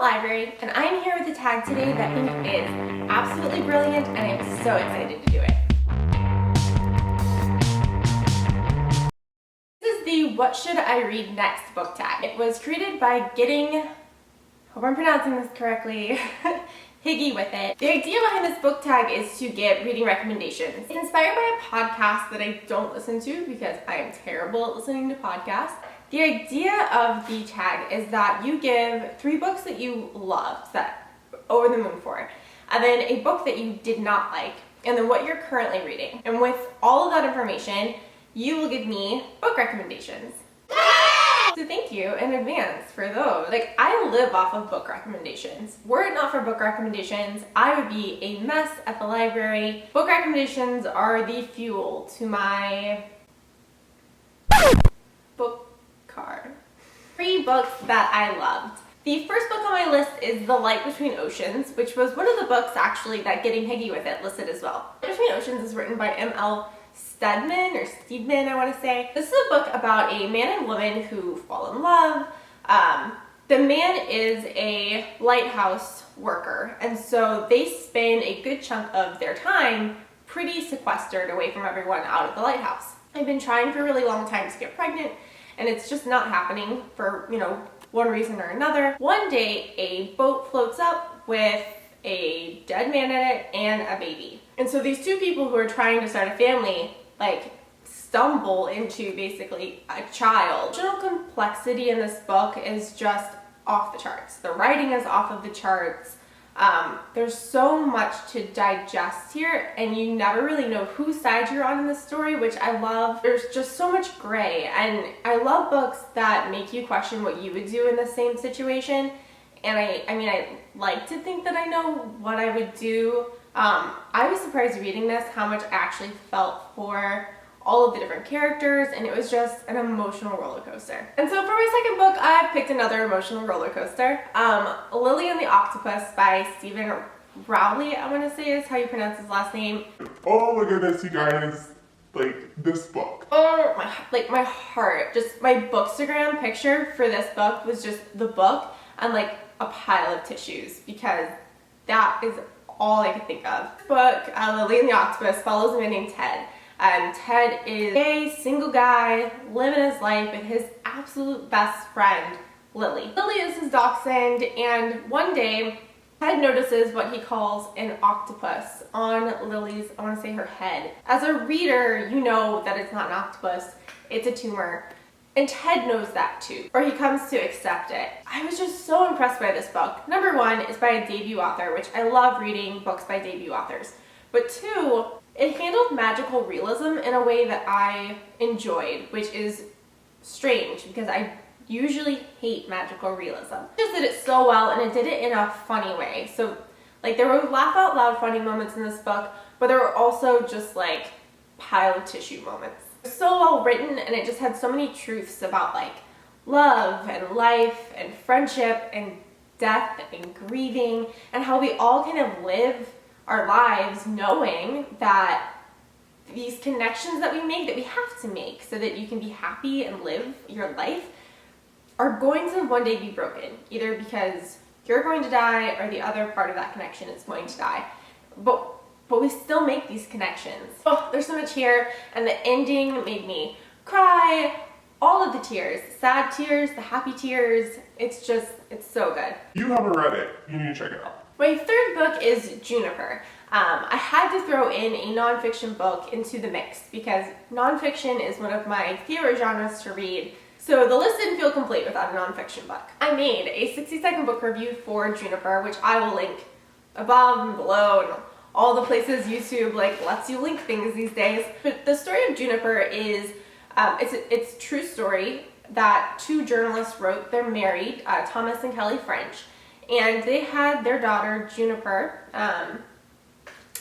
Library, and I'm here with a tag today that I think is absolutely brilliant, and I'm so excited to do it. This is the What Should I Read Next book tag. It was created by hope I'm pronouncing this correctly, Higgy with it. The idea behind this book tag is to get reading recommendations. It's inspired by a podcast that I don't listen to because I am terrible at listening to podcasts. The idea of the tag is that you give 3 books that you loved, that over the moon for, and then a book that you did not like, and then what you're currently reading. And with all of that information, you will give me book recommendations. So thank you in advance for those. I live off of book recommendations. Were it not for book recommendations, I would be a mess at the library. Book recommendations are the fuel to my book card. 3 books that I loved. The first book on my list is The Light Between Oceans, which was one of the books actually that Getting Higgy with It listed as well. Between Oceans is written by M.L. Steedman, I want to say. This is a book about a man and woman who fall in love. The man is a lighthouse worker, and so they spend a good chunk of their time pretty sequestered away from everyone out at the lighthouse. I've been trying for a really long time to get pregnant, and it's just not happening for, one reason or another. One day, a boat floats up with a dead man in it and a baby. And so these 2 people who are trying to start a family, stumble into basically a child. The emotional complexity in this book is just off the charts. The writing is off of the charts. There's so much to digest here, and you never really know whose side you're on in the story, which I love. There's just so much gray, and I love books that make you question what you would do in the same situation. And I like to think that I know what I would do. I was surprised reading this how much I actually felt for all of the different characters, and it was just an emotional roller coaster. And so for my second book, I picked another emotional roller coaster. Lily and the Octopus by Stephen Rowley, I want to say is how you pronounce his last name. Oh my goodness, you guys, this book. Oh, my heart. Just my Bookstagram picture for this book was just the book and a pile of tissues, because that is all I could think of. This book, Lily and the Octopus, follows a man named Ted. Ted is a single guy living his life with his absolute best friend, Lily. Lily is his dachshund, and one day, Ted notices what he calls an octopus on Lily's, I want to say her head. As a reader, you know that it's not an octopus, it's a tumor. And Ted knows that too, or he comes to accept it. I was just so impressed by this book. Number 1 is by a debut author, which I love reading books by debut authors. But 2, it handled magical realism in a way that I enjoyed, which is strange because I usually hate magical realism. It just did it so well, and it did it in a funny way. So there were laugh out loud funny moments in this book, but there were also just pile of tissue moments. So well written, and it just had so many truths about love and life and friendship and death and grieving, and how we all kind of live our lives knowing that these connections that we make, that we have to make so that you can be happy and live your life, are going to one day be broken, either because you're going to die or the other part of that connection is going to die. But we still make these connections. Oh, there's so much here, and the ending made me cry. All of the tears, the sad tears, the happy tears, it's so good. You haven't read it, you need to check it out. My third book is Juniper. I had to throw in a nonfiction book into the mix because nonfiction is one of my favorite genres to read. So the list didn't feel complete without a nonfiction book. I made a 60-second book review for Juniper, which I will link above and below and all the places YouTube lets you link things these days. But the story of Juniper is, it's a true story that 2 journalists wrote. They're married, Thomas and Kelly French, and they had their daughter Juniper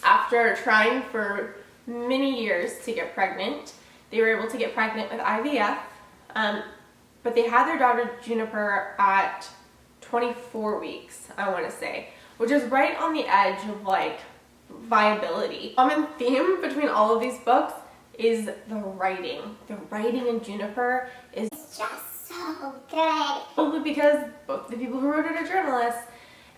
after trying for many years to get pregnant. They were able to get pregnant with IVF, but they had their daughter Juniper at 24 weeks, I want to say, which is right on the edge of viability. Common theme between all of these books is the writing. The writing in Juniper is just so good. Only because both the people who wrote it are journalists,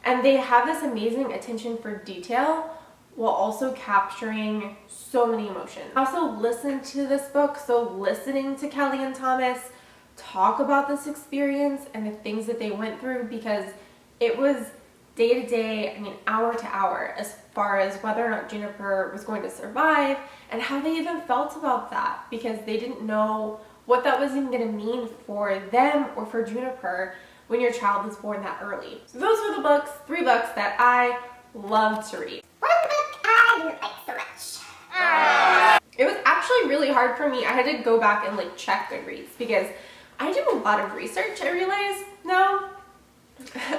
And they have this amazing attention for detail while also capturing so many emotions. I also listened to this book, so listening to Kelly and Thomas talk about this experience and the things that they went through, because it was day to day, I mean hour to hour, as far as whether or not Juniper was going to survive and how they even felt about that, because they didn't know what that was even going to mean for them or for Juniper when your child was born that early. So those were the books, 3 books that I loved to read. One book I didn't like so much. It was actually really hard for me. I had to go back and like check Goodreads because I do a lot of research, I realize now,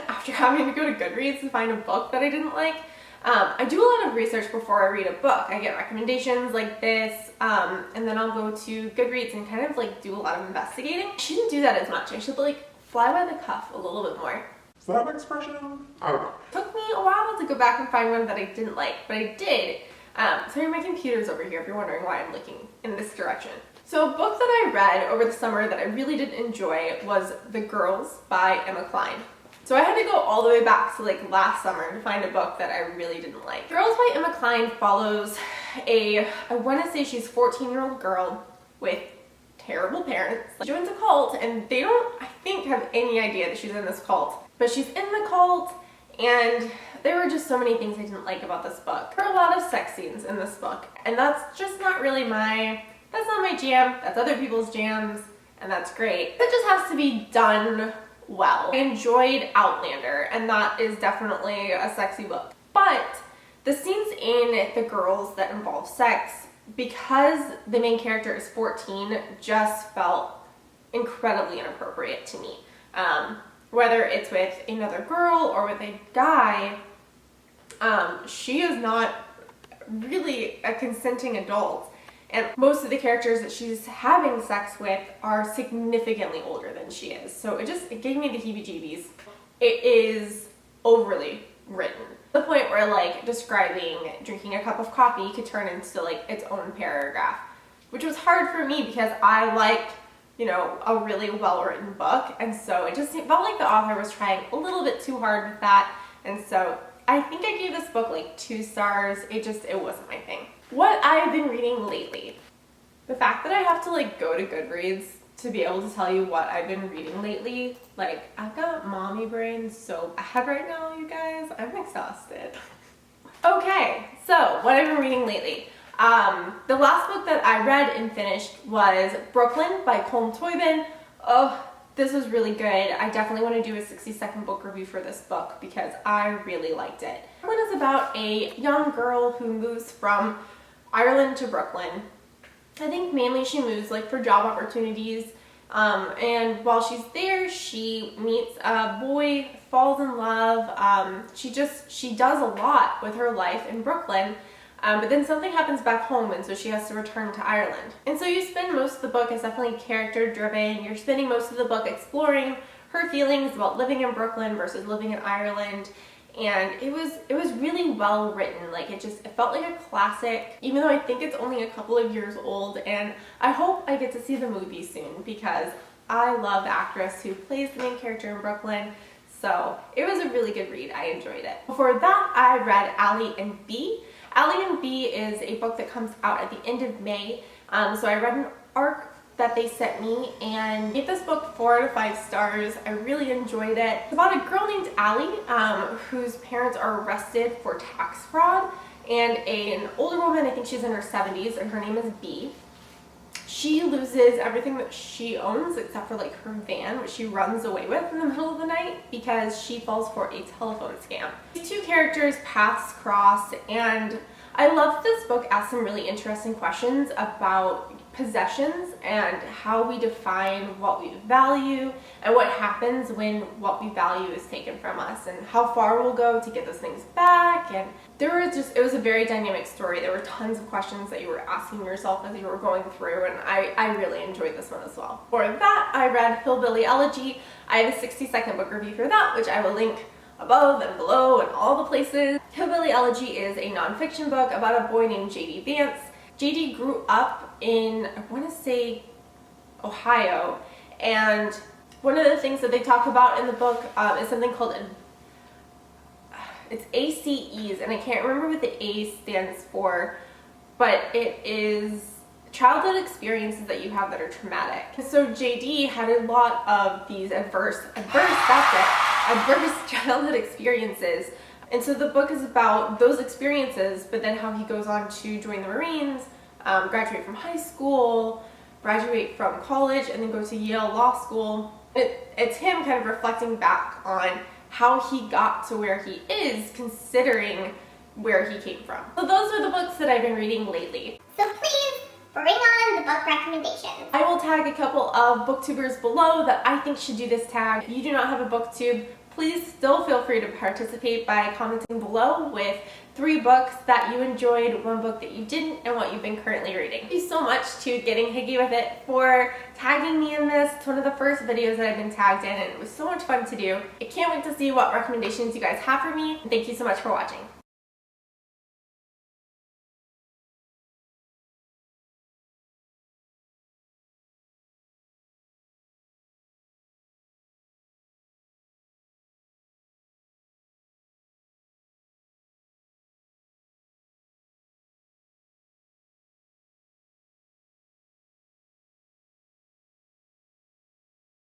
after having to go to Goodreads to find a book that I didn't like. I do a lot of research before I read a book. I get recommendations like this, and then I'll go to Goodreads and kind of like do a lot of investigating. I shouldn't do that as much. I should like fly by the cuff a little bit more. Is that an expression? I don't know. Took me a while to go back and find one that I didn't like, but I did. Sorry, my computer's over here if you're wondering why I'm looking in this direction. So a book that I read over the summer that I really did enjoy was The Girls by Emma Cline. So I had to go all the way back to like last summer to find a book that I really didn't like. Girls by Emma Cline follows I want to say she's a 14-year-old girl with terrible parents. She joins a cult and they don't, I think, have any idea that she's in this cult. But she's in the cult, and there were just so many things I didn't like about this book. There are a lot of sex scenes in this book, and that's just not really that's not my jam. That's other people's jams, and that's great. It just has to be done well. I enjoyed Outlander, and that is definitely a sexy book. But the scenes in The Girls that involve sex, because the main character is 14, just felt incredibly inappropriate to me. Whether it's with another girl or with a guy, she is not really a consenting adult. And most of the characters that she's having sex with are significantly older than she is. So it gave me the heebie-jeebies. It is overly written. The point where like describing drinking a cup of coffee could turn into like its own paragraph, which was hard for me because I like, you know, a really well-written book. And so it felt like the author was trying a little bit too hard with that. And so I think I gave this book like 2 stars. It wasn't my thing. What I've been reading lately. The fact that I have to like go to Goodreads to be able to tell you what I've been reading lately, like I've got mommy brain so bad right now, you guys. I'm exhausted. Okay, so what I've been reading lately. The last book that I read and finished was Brooklyn by Colm Toibin. Oh, this was really good. I definitely want to do a 60-second book review for this book because I really liked it. Brooklyn is about a young girl who moves from Ireland to Brooklyn. I think mainly she moves like for job opportunities, and while she's there she meets a boy, falls in love. She does a lot with her life in Brooklyn, but then something happens back home and so she has to return to Ireland. And so you spend most of the book, it's definitely character driven. You're spending most of the book exploring her feelings about living in Brooklyn versus living in Ireland. And it was really well written. Like it felt like a classic, even though I think it's only a couple of years old, and I hope I get to see the movie soon because I love the actress who plays the main character in Brooklyn. So it was a really good read. I enjoyed it. Before that, I read Allie and B. Allie and B is a book that comes out at the end of May. So I read an arc that they sent me and gave this book 4 out of 5 stars. I really enjoyed it. It's about a girl named Allie whose parents are arrested for tax fraud, and an older woman, I think she's in her 70s, and her name is B. She loses everything that she owns except for like her van, which she runs away with in the middle of the night because she falls for a telephone scam. These 2 characters' paths cross, and I love this book asks some really interesting questions about possessions and how we define what we value and what happens when what we value is taken from us and how far we'll go to get those things back. And it was a very dynamic story. There were tons of questions that you were asking yourself as you were going through, and I really enjoyed this one as well. For that, I read Hillbilly Elegy. I have a 60-second book review for that, which I will link above and below and all the places. Hillbilly Elegy is a nonfiction book about a boy named J.D. Vance. J.D. grew up in, I want to say, Ohio, and one of the things that they talk about in the book is something called It's ACEs, and I can't remember what the A stands for, but it is childhood experiences that you have that are traumatic. So JD had a lot of these adverse childhood experiences. And so the book is about those experiences, but then how he goes on to join the Marines, graduate from high school, graduate from college, and then go to Yale Law School. It's him kind of reflecting back on how he got to where he is, considering where he came from. So those are the books that I've been reading lately. So please bring on the book recommendations. I will tag a couple of booktubers below that I think should do this tag. If you do not have a booktube, please still feel free to participate by commenting below with 3 books that you enjoyed, 1 book that you didn't, and what you've been currently reading. Thank you so much to Getting Higgy With It for tagging me in this. It's one of the first videos that I've been tagged in, and it was so much fun to do. I can't wait to see what recommendations you guys have for me. Thank you so much for watching.